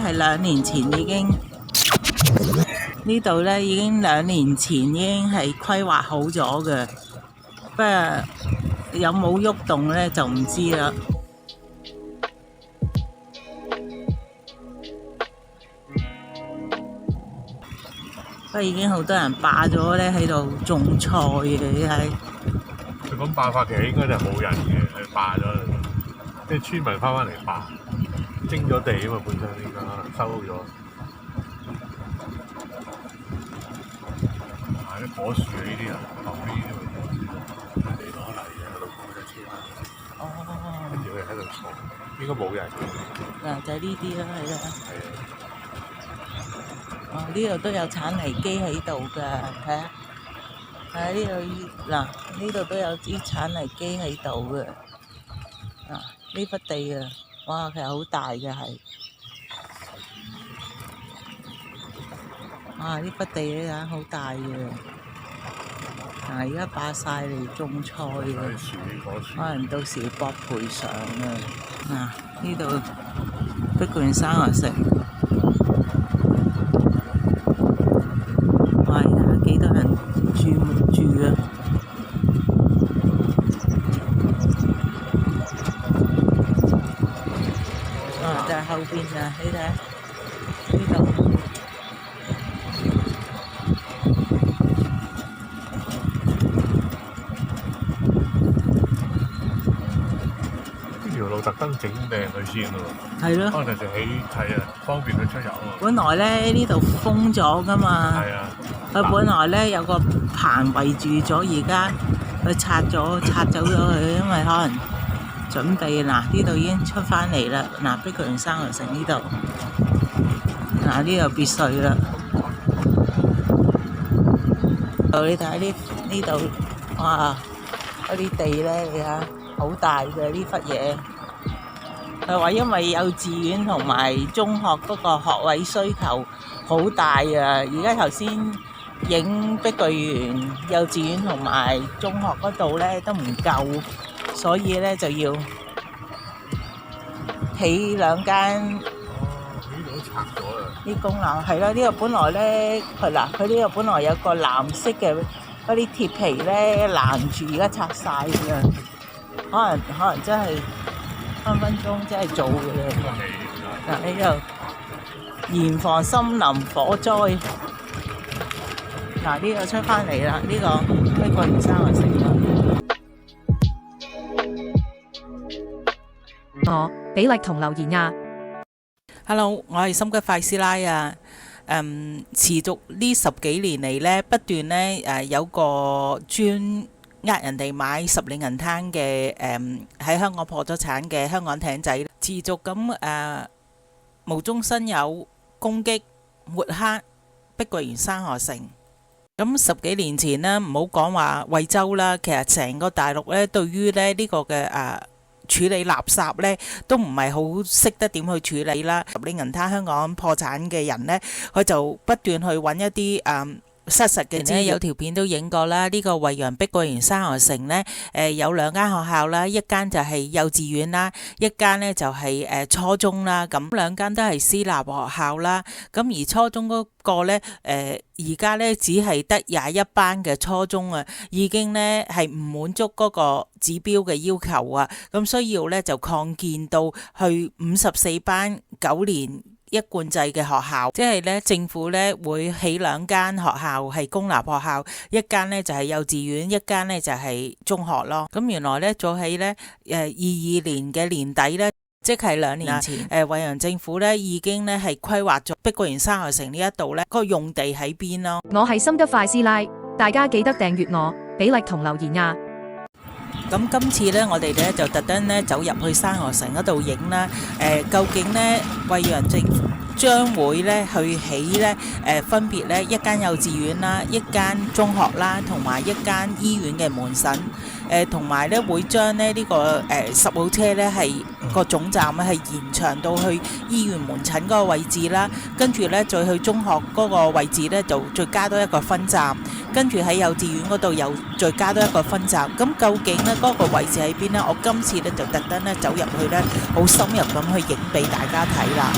係2年前已經呢度咧，已經2年前已經係規劃好咗嘅，不過有冇喐動咧就唔知啦。不過已經好多人霸咗咧喺度種菜嘅，你睇。佢咁霸法其實應該就冇人嘅，係霸咗，即係村民翻嚟霸。徵咗地啊嘛，本身應該收咗。買啲果樹啊，呢啲人後邊呢啲地攞嚟嘅，路過就車翻。哦。跟住佢喺度坐，應該冇人嘅。嗱，就係呢啲啦，係啦。係啊。哦，呢度都有鏟泥機喺度㗎，睇下。睇下呢度嗱，呢度都有啲鏟泥機喺度嘅。嗱，呢忽地啊。哇，其實好大嘅係，哇！呢忽地咧好大嘅，而家霸晒嚟種菜嘅，可能到時博賠償啊！呢度碧桂園生活城，哇！而家幾多人住啊？就係後邊啊！你睇呢度，呢條路特登整靚佢先喎。係咯。可能就起係啊，方便佢出入啊。本來咧呢度封咗㗎嘛。係啊。佢本來咧有個棚圍住咗，而家佢拆走咗佢，因為可能。準備嗱，呢度已經出返嚟啦。嗱，碧桂園生活城呢度，嗱呢度別墅啦。你睇呢度，哇！嗰啲地咧，你睇好大嘅呢忽嘢。佢話因為幼稚園同埋中學嗰個學位需求好大啊。而家頭先影碧桂園幼稚園同埋中學嗰度咧都唔夠。所以咧就要起2間。呢度都拆咗啦。啲公樓係啦，呢度本來咧佢呢度本來有個藍色嘅嗰啲鐵皮咧攔住，而家拆晒㗎。可能真係分鐘真係做嘅啦。嗱，呢度嚴防森林火災。嗱，呢度出翻嚟啦，呢個碧桂園生活城啦。我比例同留言啊 Hello， 我係心急快師奶啊。持續呢10幾年嚟呢，不斷呢有個專人哋買十里銀灘嘅喺香港破咗產嘅香港艇仔，持續咁無中生有攻擊抹黑碧桂園生活城。咁10幾年前呢，唔好講話惠州啦，其實成個大陸呢，對於呢個嘅處理垃圾呢都唔係好識得點去處理啦。十里銀灘香港破產嘅人呢，佢就不斷去揾一啲失實嘅資料。有條片都影過啦。呢個惠陽碧桂園生活城呢，有2間學校啦，一間就係幼稚園啦，一間呢就係初中啦。咁2間都係私立學校啦。咁而初中嗰個呢，而家呢只係得21班嘅初中啊，已經呢係唔滿足嗰個指標嘅要求啊。咁需要呢就擴建到去54班9年一貫制嘅學校，即係咧政府咧會起2間學校係公立學校，一間咧就係幼稚園，一間咧就係中學咯。咁原來咧早喺咧22年嘅年底咧，即係2年前，惠陽政府咧已經咧係規劃咗碧桂園生活城呢一度咧個用地喺邊咯。我係心急快師奶，大家記得訂閱我，俾力同留言啊！咁今次咧，我哋咧就特登咧走入去生活城嗰度影啦。究竟咧惠陽政府將會咧去起咧分別咧一間幼稚園啦、一間中學啦，同埋一間醫院嘅門診。同埋咧會將咧呢個10號車咧係個總站咧係延長到去醫院門診嗰個位置啦，跟住咧再去中學嗰個位置咧就再加多一個分站，跟住喺幼稚園嗰度又再加多一個分站。咁究竟咧嗰個位置喺邊呢？我今次咧就特登咧走入去咧，好深入咁去影俾大家睇啦。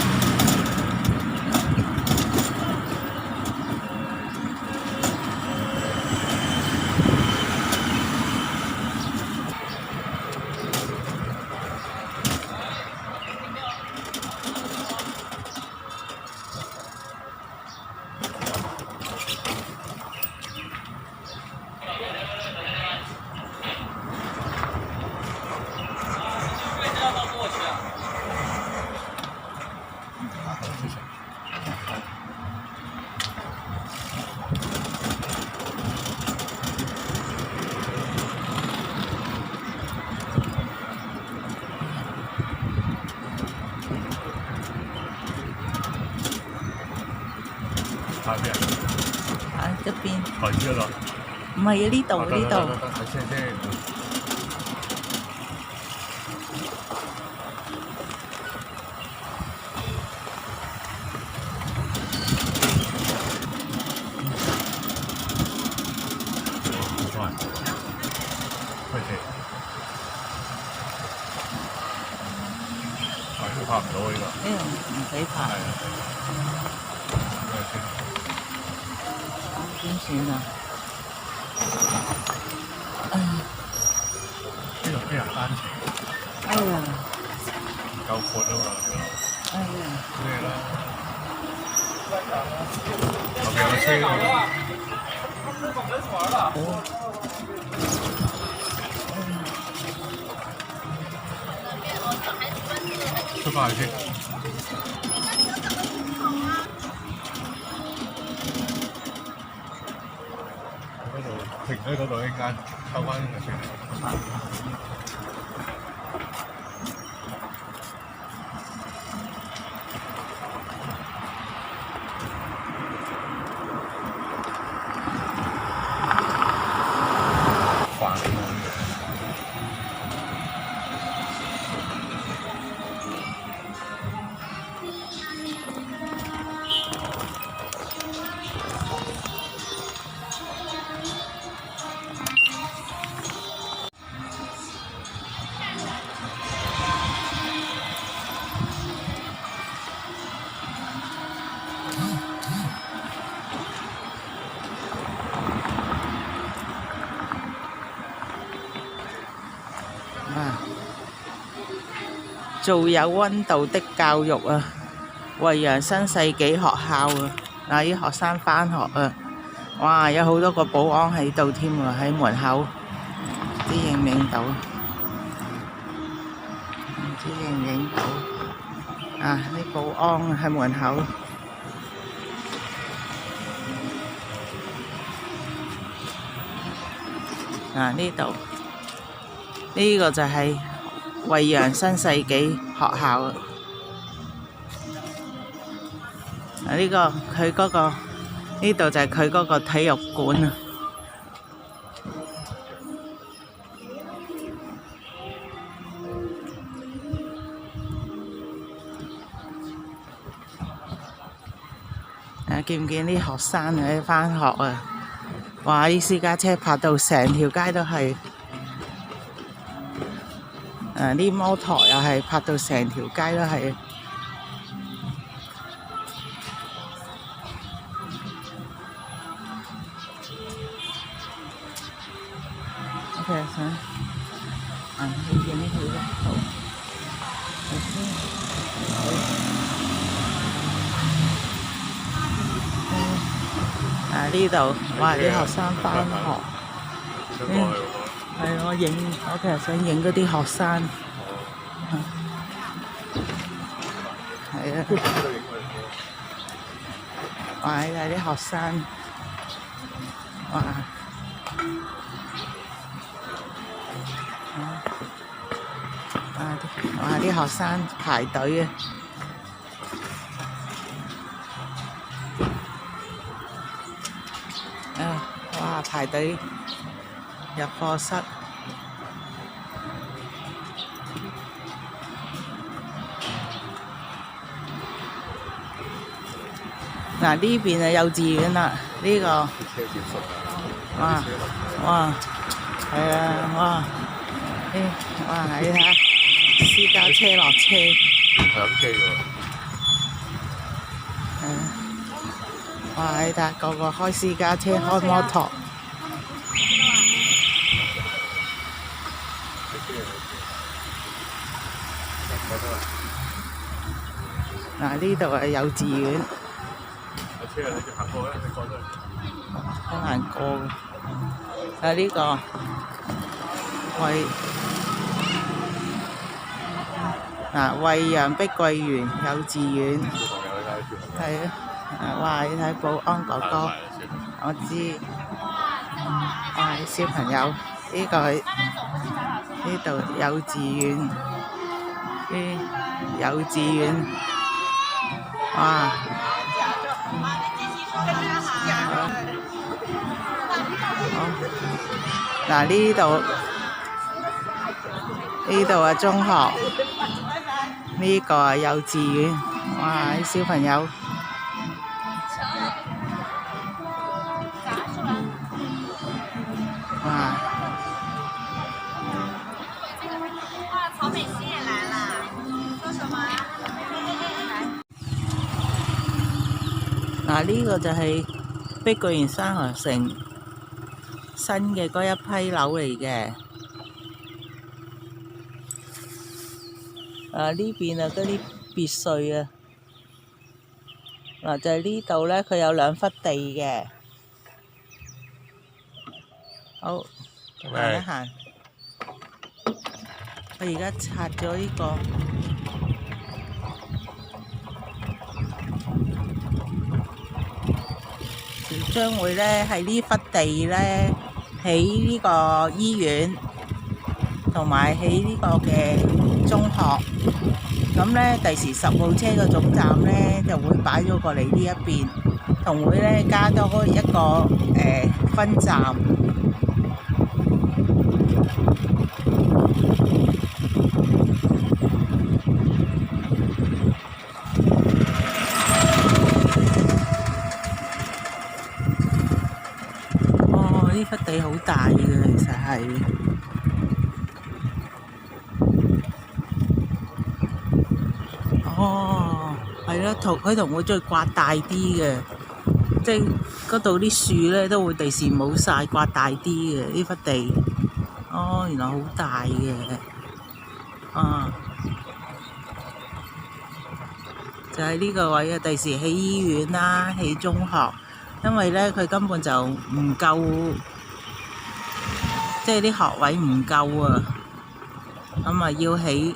喺邊啊？喺一邊。台子嗰度。唔係啊，呢度呢度。睇車先。拍唔到呢個。呢個唔俾拍。係啊。點算啊？哎呀！呢度啲人單程。哎呀！唔夠闊啊嘛，條路。哎呀！咩啦？後邊有個車㗎嘛。出翻去先。嗰度停喺嗰度，一陣間收翻就算。做有溫度的教育啊！惠陽新世紀學校啊，啲學生返學啊，哇！有好多個保安喺度添喎，喺門口，唔知影唔影到？唔知影唔影到？啊！啲保安喺門口。呢度呢個就係惠陽新世紀學校啊！呢個佢嗰個呢度就係佢嗰個體育館啊！見唔見啲學生喺返學啊？哇！啲私家車泊到成條街都係，啲摩托又係泊到成條街都係。OK， 想去影呢佢啦，好。呢度，哇！啲學生返學，係我其實想影嗰啲學生，係啊，哇！睇啲學生，哇！哇！啲學生排隊啊！哇！排隊入課室。嗱呢邊係幼稚園啦，呢、個啲車接送啊，哇啲車落車。哇係啊哇，哇你睇下私家車落車，係咁機喎。哇你睇下個個開私家車開摩托。嗱呢度係幼稚園，有車啊！你行過啦，你過咗去。好難過嘅。啊呢、個惠陽碧桂園幼稚園，小朋友你睇小朋友。係啊！哇你睇保安哥哥，我知。哇啲小朋友呢、個係呢度幼稚園，啲幼稚園，哇！嗱呢度係中學，呢、個係幼稚園，哇啲小朋友，哇！草美心也来了，说什麼？嗱呢個就係碧桂園山河城新嘅嗰一批樓嚟嘅。呢邊啊嗰啲別墅啊，嗱就係呢度咧，佢有2忽地嘅。好，行一行。我而家拆咗呢個。將會咧喺呢忽地咧起呢個醫院，同埋起呢個嘅中學。咁咧第時10號車嘅總站咧就會擺咗過嚟呢一邊，同會咧加多一個分站。呢忽地好大嘅，其實係。哦，係啦，佢同會再刮大啲嘅，即係嗰度啲樹咧都會第時冇晒，刮大啲嘅呢忽地。哦，原來好大嘅，啊，就係呢個位啊！第時起醫院啦，起中學。因為咧，佢根本就唔夠，即係啲學位唔夠啊，咁啊要起。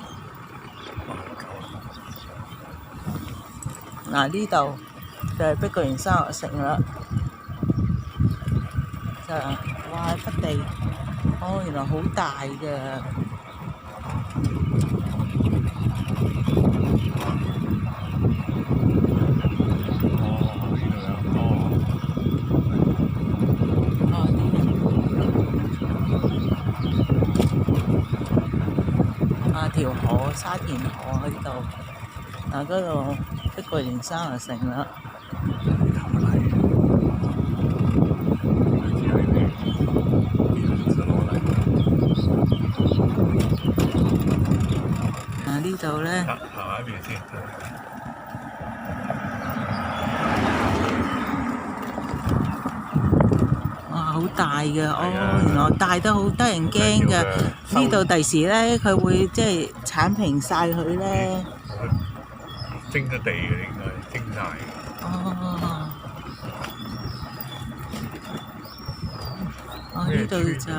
嗱呢度就係碧桂園山河城啦，就哇忽地，哦原來好大嘅。條河沙田河喺度，嗱嗰度碧桂園山河城啦。呢度咧，行下一邊先。哇好大嘅，哦原來大得好得人驚嘅。呢度第時咧，佢會即係剷平晒佢咧。徵咗地嘅應該徵晒。呢度就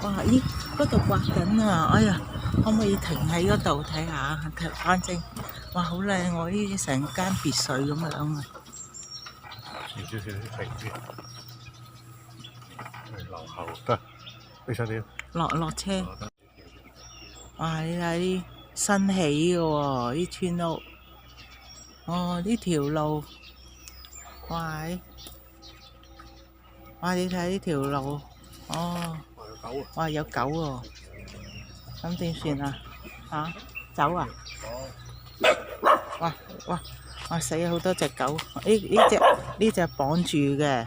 哇咦嗰度刮緊啊！哎呀，可唔可以停喺嗰度睇下？睇翻正，哇好靚喎！呢啲成間別墅咁樣啊！前少少停先，留後得，俾上點。落車。哇！你睇啲新起嘅喎，啲村屋。哦，呢條路，哇！哇！你睇呢條路，哦，哇有狗喎，咁點算啊？嚇？走啊！哇哇哇！死咗好多隻狗，呢隻綁住嘅。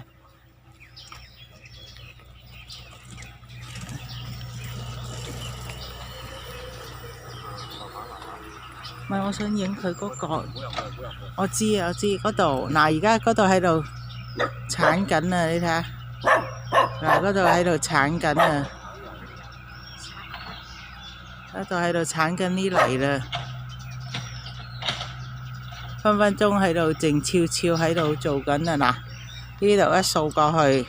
唔係，我想影佢嗰個。我知啊，我知嗰度。嗱，而家嗰度喺度鏟緊啊！你睇下，嗱，嗰度喺度鏟緊啊！嗰度喺度鏟緊啲泥啦，分分鐘喺度靜悄悄喺度做緊啊！嗱，呢度一掃過去，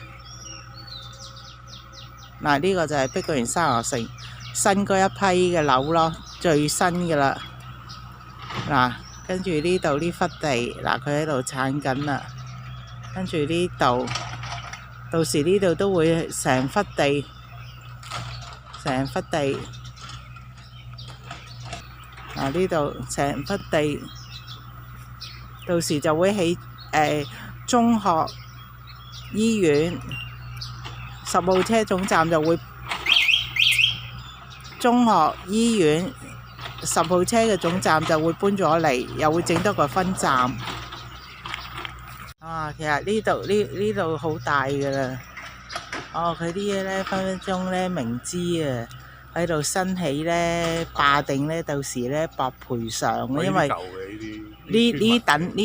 嗱，呢個就係碧桂園三河城新嗰一批嘅樓咯，最新嘅啦。嗱，跟住呢度呢忽地，嗱，佢喺度鏟緊啦。跟住呢度，到時呢度都會成忽地，嗱，呢度成忽地，到時就會起中學、醫院、10號車總站就會中學、醫院。10號車嘅總站就會搬咗嚟，又會整多個分站。啊，其實呢度好大㗎啦。哦，佢啲嘢呢，分分鐘呢，明知啊喺度新起呢，霸定呢，到時呢，博賠償，因為呢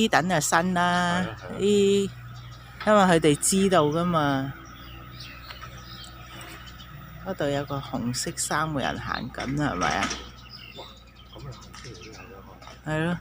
等就新啦，因為佢哋知道㗎嘛。嗰度有個紅色衫嘅人行緊，係咪啊？係咯。